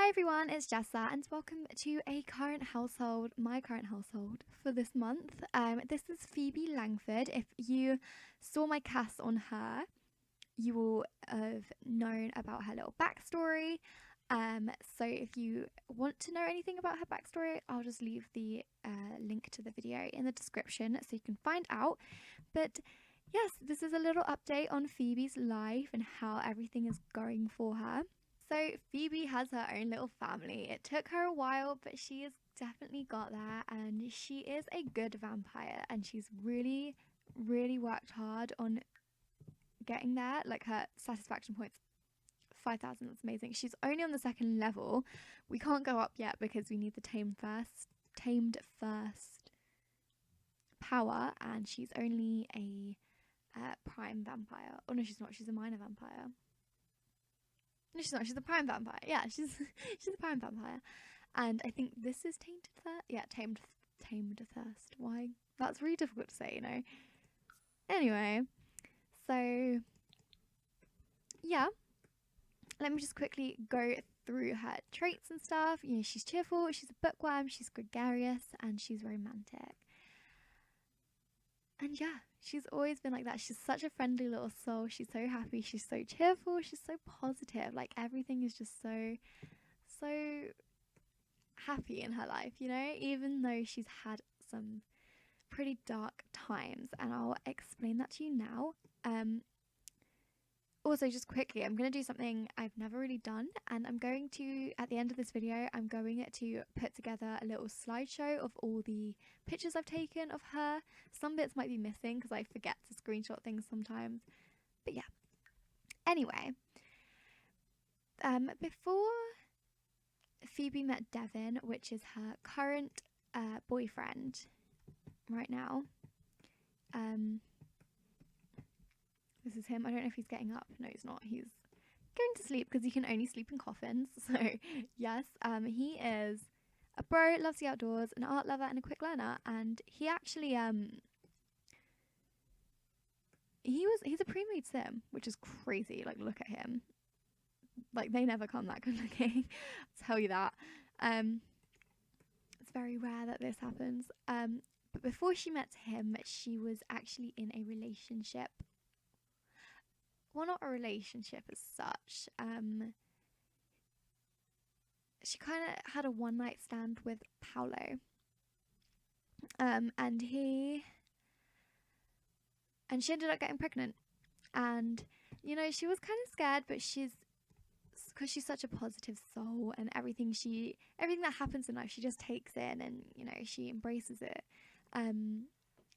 Hi everyone, it's Jessa and welcome to my current household for this month. This is Phoebe Langford. If you saw my cast on her, you will have known about her little backstory. So if you want to know anything about her backstory, I'll just leave the link to the video in the description so you can find out. But yes, this is a little update on Phoebe's life and how everything is going for her. So Phoebe has her own little family. It took her a while, but she has definitely got there, and she is a good vampire, and she's really worked hard on getting there. Like, her satisfaction points 5,000. That's amazing. She's only on the second level. We can't go up yet because we need the tamed first power, and she's only a prime vampire. Oh no, she's not. She's a minor vampire. No, she's not. She's a prime vampire. Yeah, she's a prime vampire. And I think this is tainted thirst. Yeah, tamed thirst. Why? That's really difficult to say, you know. Anyway, so yeah, let me just quickly go through her traits and stuff. You know, she's cheerful, she's a bookworm, she's gregarious, and she's romantic. And yeah, she's always been like that. She's such a friendly little soul. She's so happy. She's so cheerful. She's so positive. Like, everything is just so happy in her life, you know, even though she's had some pretty dark times. And I'll explain that to you now. Also, just quickly, I'm going to do something I've never really done, and I'm going to, at the end of this video, I'm going to put together a little slideshow of all the pictures I've taken of her. Some bits might be missing because I forget to screenshot things sometimes, but yeah. Anyway, before Phoebe met Devin, which is her current boyfriend right now, this is him. I don't know if he's getting up. No, he's not. He's going to sleep because he can only sleep in coffins. So yes, he is a bro, loves the outdoors, an art lover, and a quick learner. And he actually he's a pre-made sim, which is crazy. Like, look at him. Like, they never come that good looking. I'll tell you that. It's very rare that this happens. But before she met him, she was actually in a relationship. Well, not a relationship as such. She kind of had a one-night stand with Paolo. And she ended up getting pregnant. And, you know, she was kind of scared, but because she's such a positive soul, and everything that happens in life, she just takes in, and, you know, she embraces it.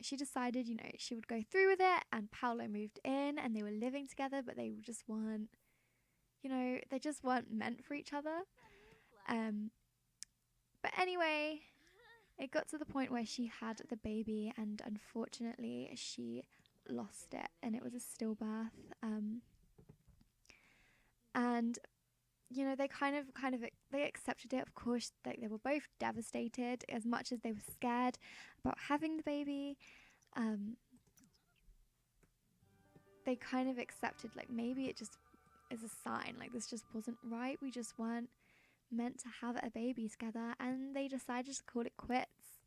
She decided, you know, she would go through with it, and Paolo moved in, and they were living together, but they just weren't, you know, they just weren't meant for each other. But anyway, it got to the point where she had the baby, and unfortunately she lost it, and it was a stillbirth. And, you know, they kind of they accepted it. Of course, they were both devastated as much as they were scared about having the baby. They kind of accepted, like, maybe it just is a sign, like, this just wasn't right, we just weren't meant to have a baby together, and they decided to call it quits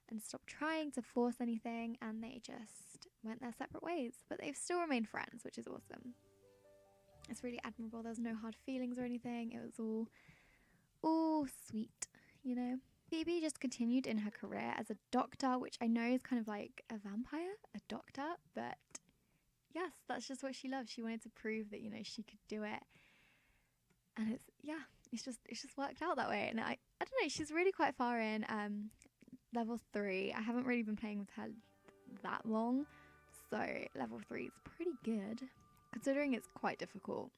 and stop trying to force anything, and they just went their separate ways. But they've still remained friends, which is awesome. It's really admirable. There was no hard feelings or anything. It was all sweet, you know. Phoebe just continued in her career as a doctor, which I know is kind of like a vampire, a doctor, but yes, that's just what she loved. She wanted to prove that, you know, she could do it. And it's just worked out that way. And I don't know, she's really quite far in. Level 3. I haven't really been playing with her that long, so level 3 is pretty good, considering it's quite difficult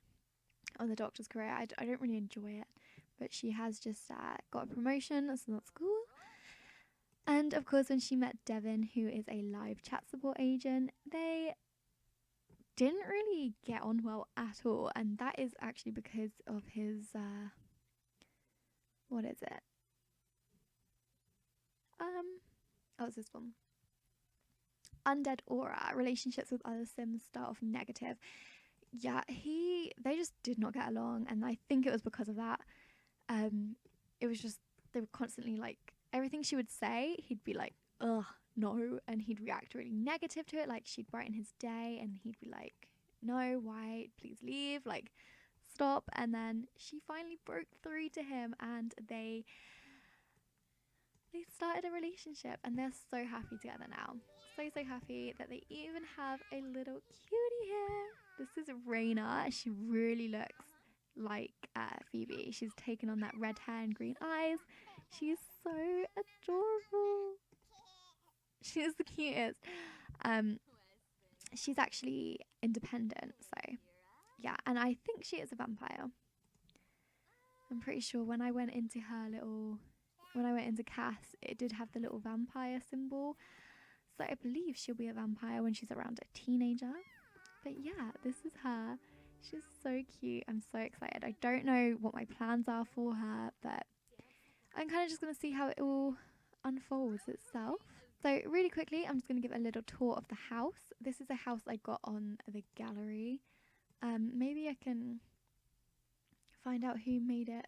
on the doctor's career. I don't really enjoy it, but she has just got a promotion, so that's cool. And of course, when she met Devin, who is a live chat support agent, they didn't really get on well at all, and that is actually because of his what is it? What's this one? Undead aura. Relationships with other Sims start off negative. Yeah, they just did not get along, and I think it was because of that. it was just, they were constantly like, everything she would say, he'd be like, ugh, no, and he'd react really negative to it. Like, she'd brighten his day and he'd be like, no, why, please leave, like, stop. And then she finally broke through to him, and they started a relationship, and they're so happy together now. So happy that they even have a little cutie here. This is Raina. She really looks like Phoebe. She's taken on that red hair and green eyes. She's so adorable. She is the cutest. She's actually independent, so yeah, and I think she is a vampire. I'm pretty sure when I went into Cass, it did have the little vampire symbol. So I believe she'll be a vampire when she's around a teenager. But yeah, this is her. She's so cute. I'm so excited. I don't know what my plans are for her, but I'm kind of just going to see how it all unfolds itself. So really quickly, I'm just going to give a little tour of the house. This is a house I got on the gallery. Maybe I can find out who made it.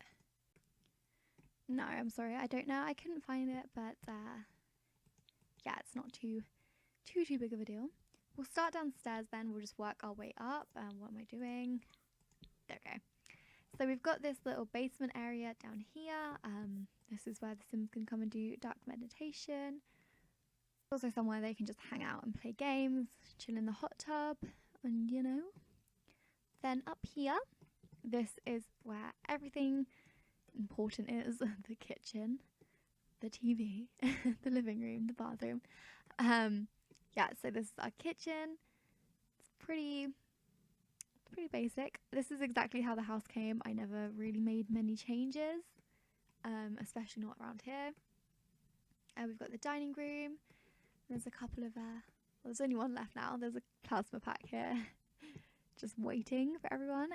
No, I'm sorry, I don't know. I couldn't find it, but yeah, it's not too big of a deal. We'll start downstairs then. We'll just work our way up. What am I doing? There we go. So we've got this little basement area down here. This is where the Sims can come and do dark meditation. Also somewhere they can just hang out and play games, chill in the hot tub, and you know. Then up here, this is where everything important is. The kitchen, the TV, the living room, the bathroom. Yeah, so this is our kitchen. It's pretty basic. This is exactly how the house came. I never really made many changes, especially not around here. We've got the dining room. There's a couple of well, there's only one left now. There's a plasma pack here just waiting for everyone.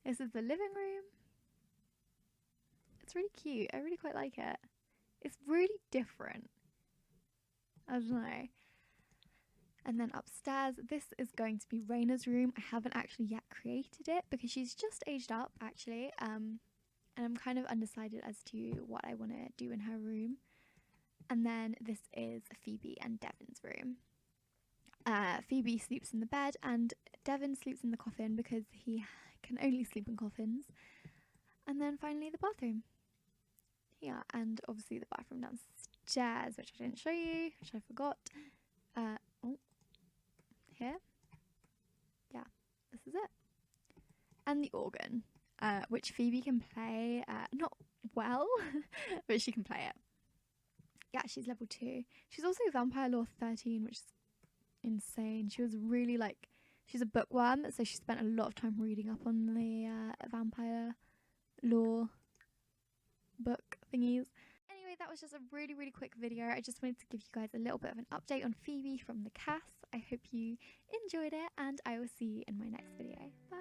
This is the living room. It's really cute. I really quite like it. It's really different. I don't know. And then upstairs, this is going to be Raina's room. I haven't actually yet created it because she's just aged up, actually. And I'm kind of undecided as to what I want to do in her room. And then this is Phoebe and Devon's room. Phoebe sleeps in the bed and Devon sleeps in the coffin because he can only sleep in coffins. And then finally the bathroom. Yeah, and obviously the bathroom downstairs, which I didn't show you, which I forgot. Here. Yeah, this is it. And the organ, which Phoebe can play, not well, but she can play it. Yeah, she's level 2. She's also Vampire Lore 13, which is insane. She was really like, she's a bookworm, so she spent a lot of time reading up on the Vampire Lore book thingies. Anyway, that was just a really quick video. I just wanted to give you guys a little bit of an update on Phoebe from the cast. I hope you enjoyed it, and I will see you in my next video. Bye!